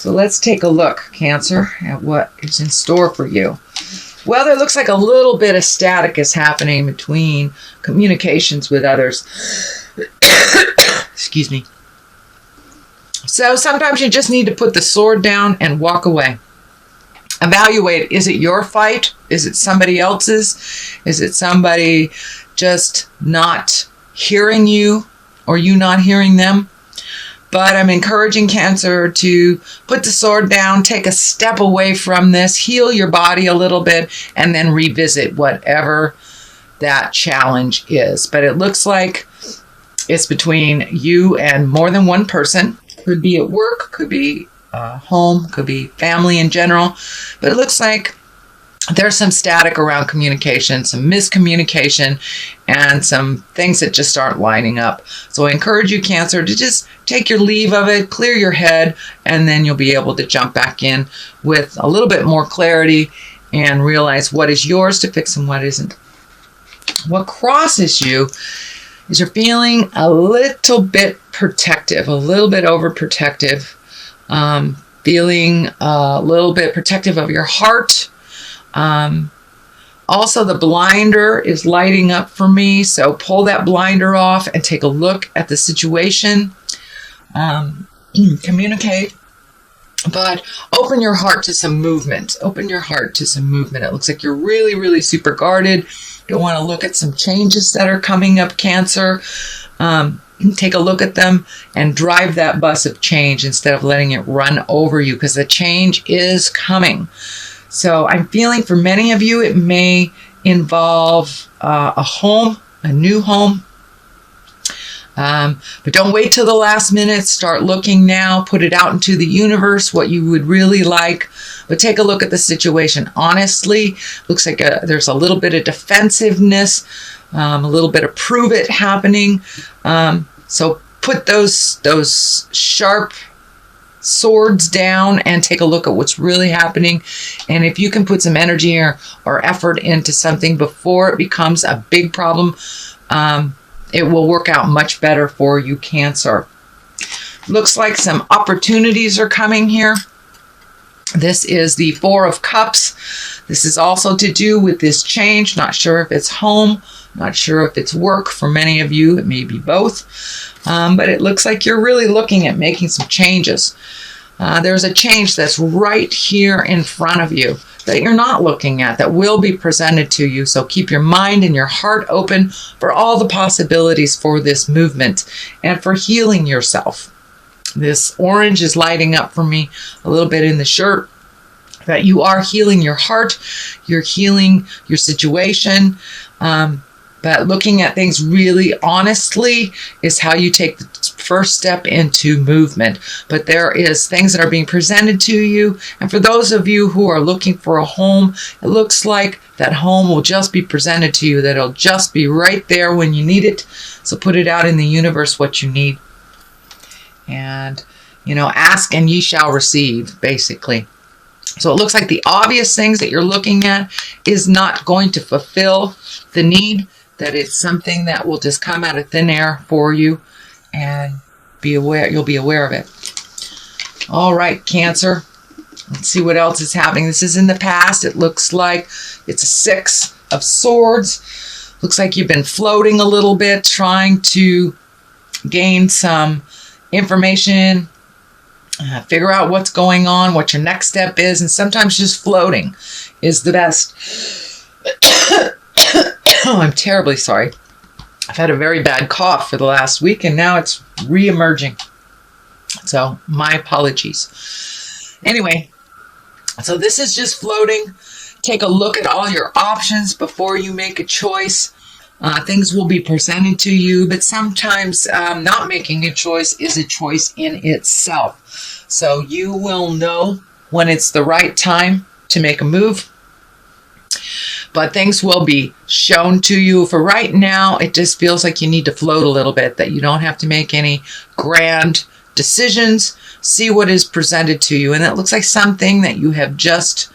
So let's take a look, Cancer, at what is in store for you. Well, there looks like a little bit of static is happening between communications with others. Excuse me. So sometimes you just need to put the sword down and walk away. Evaluate, is it your fight? Is it somebody else's? Is it somebody just not hearing you or you not hearing them? But I'm encouraging Cancer to put the sword down, take a step away from this, heal your body a little bit, and then revisit whatever that challenge is. But it looks like it's between you and more than one person. Could be at work, could be home, could be family in general. But it looks like there's some static around communication, some miscommunication, and some things that just aren't lining up. So I encourage you, Cancer, to just take your leave of it, clear your head, and then you'll be able to jump back in with a little bit more clarity and realize what is yours to fix and what isn't. What crosses you is you're feeling a little bit protective, a little bit overprotective, feeling a little bit protective of your heart. Also, the blinder is lighting up for me, so pull that blinder off and take a look at the situation. Communicate, but open your heart to some movement. Open your heart to some movement. It looks like you're really, really super guarded. You want to look at some changes that are coming up, Cancer. Take a look at them and drive that bus of change instead of letting it run over you, because the change is coming. So I'm feeling for many of you, it may involve a home, a new home. But don't wait till the last minute. Start looking now. Put it out into the universe, what you would really like. But take a look at the situation. Honestly, looks like there's a little bit of defensiveness, a little bit of prove it happening. So put those sharp swords down and take a look at what's really happening. And if you can put some energy or effort into something before it becomes a big problem, it will work out much better for you, Cancer. Looks like some opportunities are coming here. This is the Four of Cups. This is also to do with this change. Not sure if it's home, not sure if it's work. For many of you, it may be both. But it looks like you're really looking at making some changes. There's a change that's right here in front of you that you're not looking at, that will be presented to you. So keep your mind and your heart open for all the possibilities for this movement and for healing yourself. This orange is lighting up for me a little bit in the shirt, that you are healing your heart, you're healing your situation. But looking at things really honestly is how you take the first step into movement. But there is things that are being presented to you. And for those of you who are looking for a home, it looks like that home will just be presented to you, that it'll just be right there when you need it. So put it out in the universe what you need. And, ask and ye shall receive, basically. So it looks like the obvious things that you're looking at is not going to fulfill the need, that it's something that will just come out of thin air for you, and you'll be aware of it. All right, Cancer. Let's see what else is happening. This is in the past. It looks like it's a Six of Swords. Looks like you've been floating a little bit, trying to gain some information, figure out what's going on, what your next step is, and sometimes just floating is the best. Oh, I'm terribly sorry. I've had a very bad cough for the last week, and now it's re-emerging. So my apologies. Anyway, so this is just floating. Take a look at all your options before you make a choice. Things will be presented to you, but sometimes not making a choice is a choice in itself. So you will know when it's the right time to make a move. But things will be shown to you. For right now, it just feels like you need to float a little bit, that you don't have to make any grand decisions. See what is presented to you. And it looks like something that you have just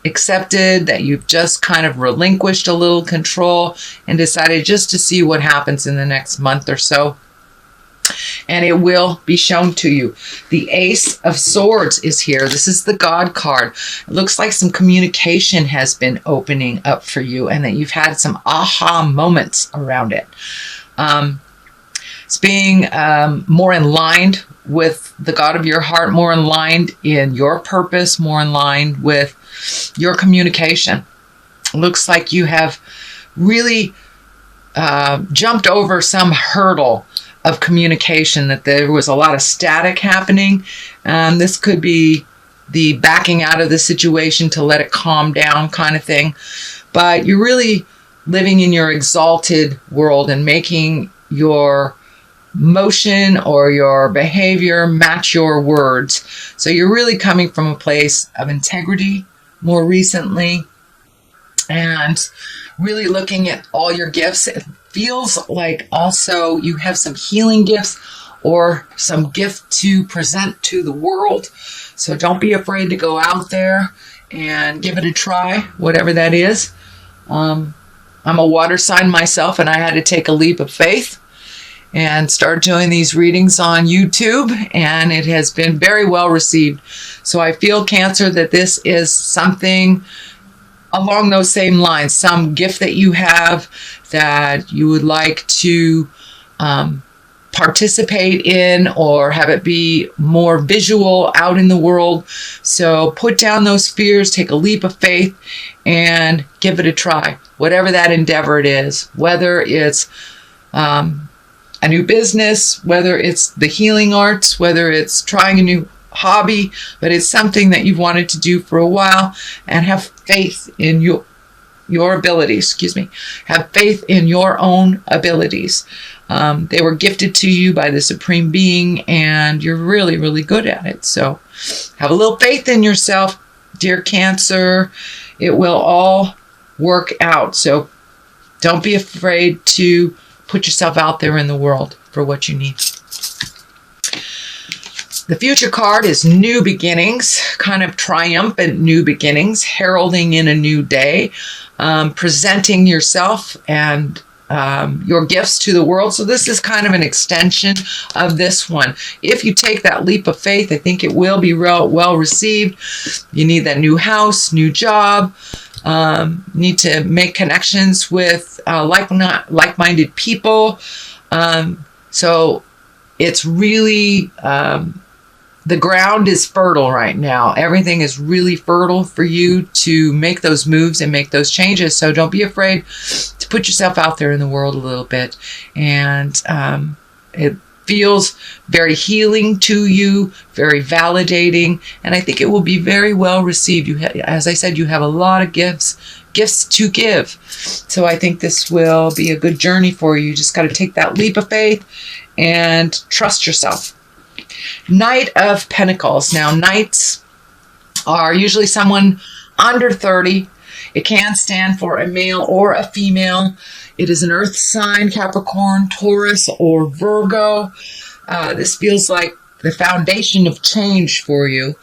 accepted, that you've just kind of relinquished a little control and decided just to see what happens in the next month or so. and it will be shown to you. The Ace of Swords is here. This is the God card. It looks like some communication has been opening up for you and that you've had some aha moments around it. It's being more in line with the God of your heart, more in line in your purpose, more in line with your communication. It looks like you have really jumped over some hurdle of communication, that there was a lot of static happening. This could be the backing out of the situation to let it calm down kind of thing. But you're really living in your exalted world and making your motion or your behavior match your words. So you're really coming from a place of integrity more recently and really looking at all your gifts. It feels like also you have some healing gifts or some gift to present to the world. So don't be afraid to go out there and give it a try, whatever that is. I'm a water sign myself, and I had to take a leap of faith and start doing these readings on YouTube, and it has been very well received. So I feel, Cancer, that this is something along those same lines, some gift that you have that you would like to participate in or have it be more visual out in the world. So put down those fears, take a leap of faith, and give it a try, whatever that endeavor it is, whether it's a new business, whether it's the healing arts, whether it's trying a new hobby, but it's something that you've wanted to do for a while, and have faith in your abilities. Have faith in your own abilities. They were gifted to you by the Supreme Being, and you're really, really good at it. So have a little faith in yourself, dear Cancer. It will all work out. So don't be afraid to put yourself out there in the world for what you need. The future card is new beginnings, kind of triumphant new beginnings, heralding in a new day, presenting yourself and your gifts to the world. So this is kind of an extension of this one. If you take that leap of faith, I think it will be well received. You need that new house, new job, need to make connections with like-minded people. So it's really... the ground is fertile right now. Everything is really fertile for you to make those moves and make those changes. So don't be afraid to put yourself out there in the world a little bit. And it feels very healing to you, very validating. And I think it will be very well received. As I said, you have a lot of gifts to give. So I think this will be a good journey for you. You just got to take that leap of faith and trust yourself. Knight of Pentacles. Now, knights are usually someone under 30. It can stand for a male or a female. It is an earth sign, Capricorn, Taurus, or Virgo. This feels like the foundation of change for you.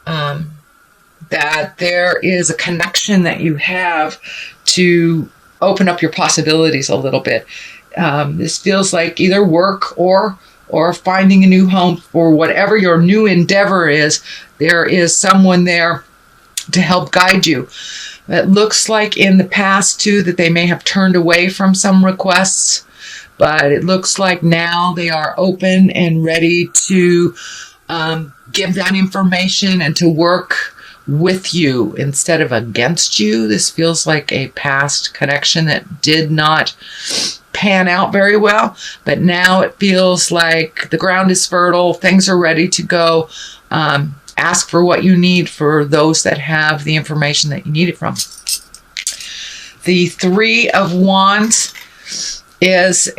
That there is a connection that you have to open up your possibilities a little bit. This feels like either work or finding a new home for whatever your new endeavor is. There is someone there to help guide you. It looks like in the past too that they may have turned away from some requests, but it looks like now they are open and ready to give that information and to work with you instead of against you. This feels like a past connection that did not pan out very well, but now it feels like the ground is fertile, things are ready to go. Ask for what you need for those that have the information that you need it from. The Three of Wands is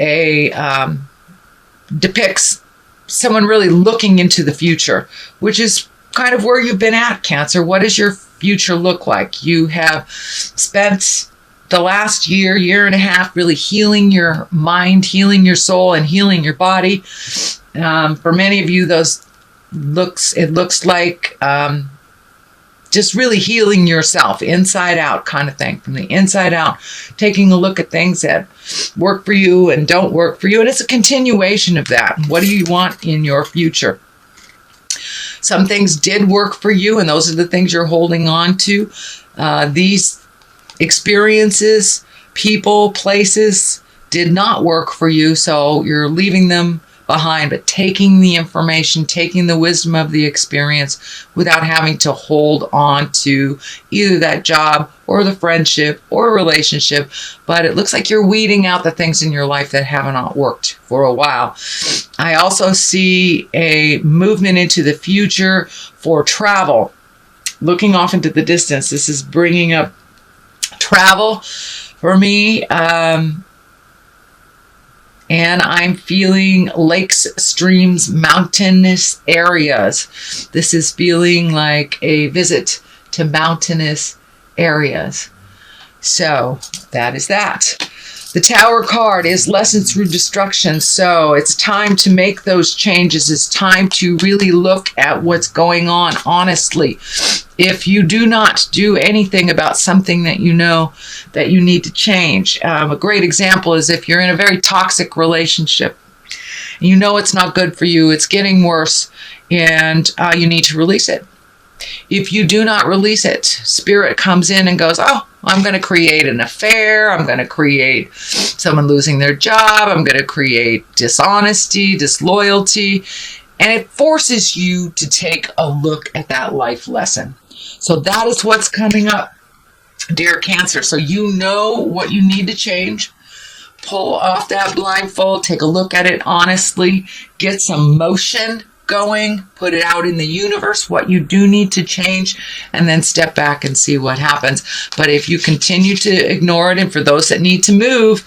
depicts someone really looking into the future, which is kind of where you've been at, Cancer. What does your future look like? You have spent the last year and a half really healing your mind, healing your soul, and healing your body. For many of you, it looks like just really healing yourself inside out kind of thing, from the inside out, taking a look at things that work for you and don't work for you. And it's a continuation of that. What do you want in your future? Some things did work for you, and those are the things you're holding on to. These experiences, people, places did not work for you, so you're leaving them behind, but taking the information, taking the wisdom of the experience without having to hold on to either that job or the friendship or relationship. But it looks like you're weeding out the things in your life that have not worked for a while. I also see a movement into the future for travel. Looking off into the distance, this is bringing up travel for me. And I'm feeling lakes, streams, mountainous areas. This is feeling like a visit to mountainous areas. So that is that. The Tower card is lessons through destruction. So it's time to make those changes. It's time to really look at what's going on honestly. If you do not do anything about something that you know that you need to change. A great example is if you're in a very toxic relationship. You know it's not good for you. It's getting worse, and you need to release it. If you do not release it, spirit comes in and goes, oh, I'm going to create an affair. I'm going to create someone losing their job. I'm going to create dishonesty, disloyalty. And it forces you to take a look at that life lesson. So that is what's coming up, dear Cancer. So you know what you need to change. Pull off that blindfold. Take a look at it honestly. Get some motion going, put it out in the universe, what you do need to change, and then step back and see what happens. But if you continue to ignore it, and for those that need to move,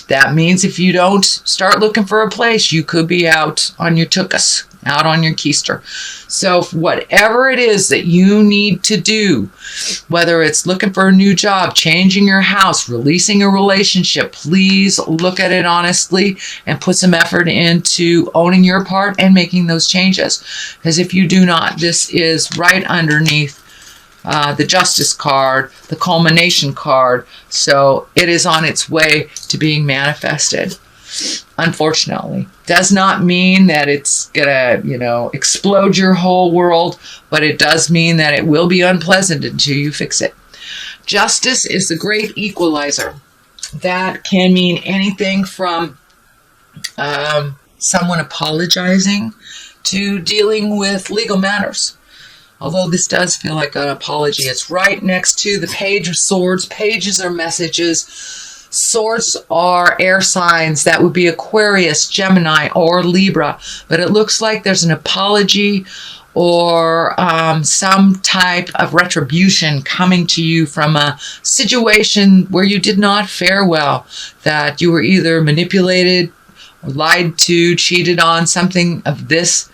that means if you don't start looking for a place, you could be out on your tuchus, out on your keister. So whatever it is that you need to do, whether it's looking for a new job, changing your house, releasing a relationship, please look at it honestly and put some effort into owning your part and making those changes. Because if you do not, this is right underneath the Justice card, the Culmination card. So it is on its way to being manifested. Unfortunately, does not mean that it's gonna, explode your whole world, but it does mean that it will be unpleasant until you fix it. Justice is the great equalizer. That can mean anything from someone apologizing to dealing with legal matters. Although this does feel like an apology. It's right next to the Page of Swords. Pages are messages. Swords are air signs. That would be Aquarius, Gemini, or Libra. But it looks like there's an apology or some type of retribution coming to you from a situation where you did not fare well, that you were either manipulated or lied to, cheated on, something of this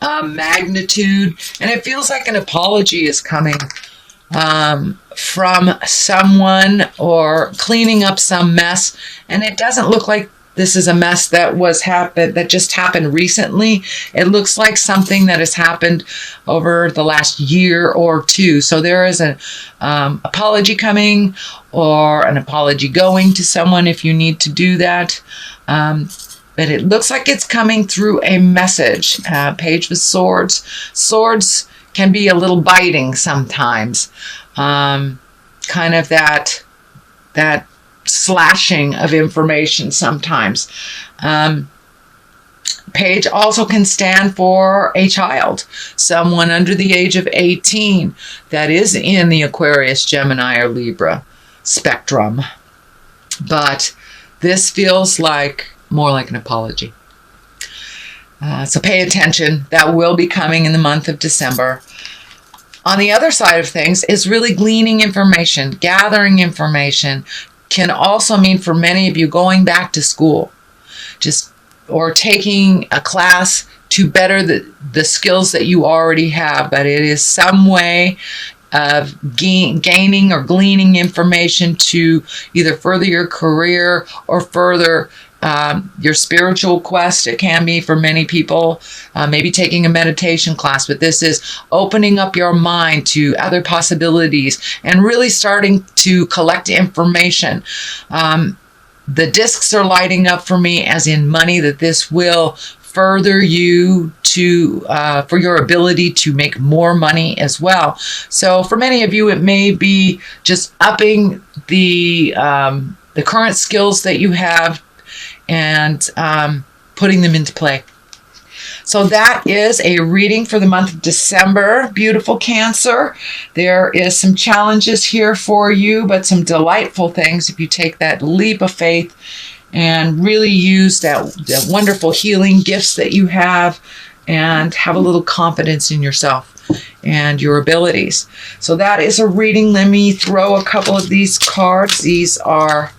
magnitude. And it feels like an apology is coming from someone or cleaning up some mess. And it doesn't look like this is a mess that just happened recently. It looks like something that has happened over the last year or two. So there is an apology coming, or an apology going to someone if you need to do that. But it looks like it's coming through a message. Page of Swords. Swords can be a little biting sometimes. Kind of that slashing of information sometimes. Page also can stand for a child, someone under the age of 18 that is in the Aquarius, Gemini, or Libra spectrum. But this feels more like an apology. So pay attention. That will be coming in the month of December. On the other side of things is really gleaning information, gathering information. Can also mean for many of you going back to school, or taking a class to better the skills that you already have. But it is some way of gaining or gleaning information to either further your career or further your spiritual quest. It can be for many people, maybe taking a meditation class, but this is opening up your mind to other possibilities and really starting to collect information. The discs are lighting up for me, as in money, that this will further you to for your ability to make more money as well. So for many of you, it may be just upping the current skills that you have and putting them into play. So that is a reading for the month of December. Beautiful Cancer. There is some challenges here for you, but some delightful things if you take that leap of faith and really use that wonderful healing gifts that you have and have a little confidence in yourself and your abilities. So that is a reading. Let me throw a couple of these cards. These are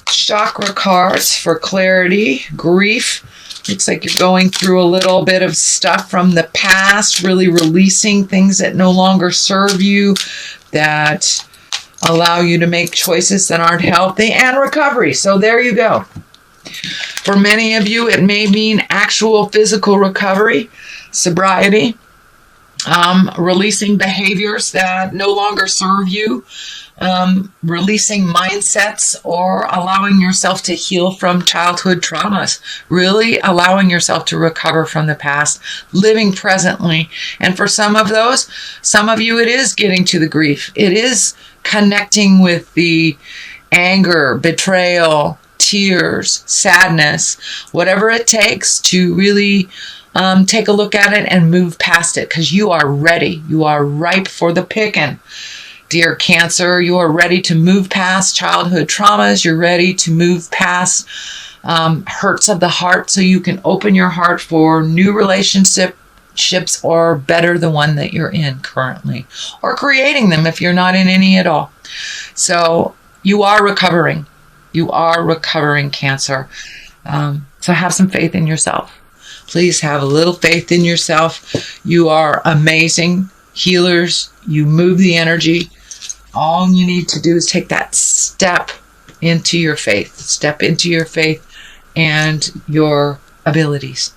chakra cards for clarity, grief. Looks like you're going through a little bit of stuff from the past, really releasing things that no longer serve you, that allow you to make choices that aren't healthy, and recovery. So there you go. For many of you, it may mean actual physical recovery, sobriety, releasing behaviors that no longer serve you, releasing mindsets, or allowing yourself to heal from childhood traumas, really allowing yourself to recover from the past, living presently. And for some of you, it is getting to the grief. It is connecting with the anger, betrayal, tears, sadness, whatever it takes to really take a look at it and move past it, because you are ready. You are ripe for the picking. Dear Cancer, you are ready to move past childhood traumas. You're ready to move past hurts of the heart, so you can open your heart for new relationships, or better the one that you're in currently, or creating them if you're not in any at all. So you are recovering. You are recovering, Cancer. So have some faith in yourself. Please have a little faith in yourself. You are amazing healers. You move the energy. All you need to do is take that step into your faith. Step into your faith and your abilities.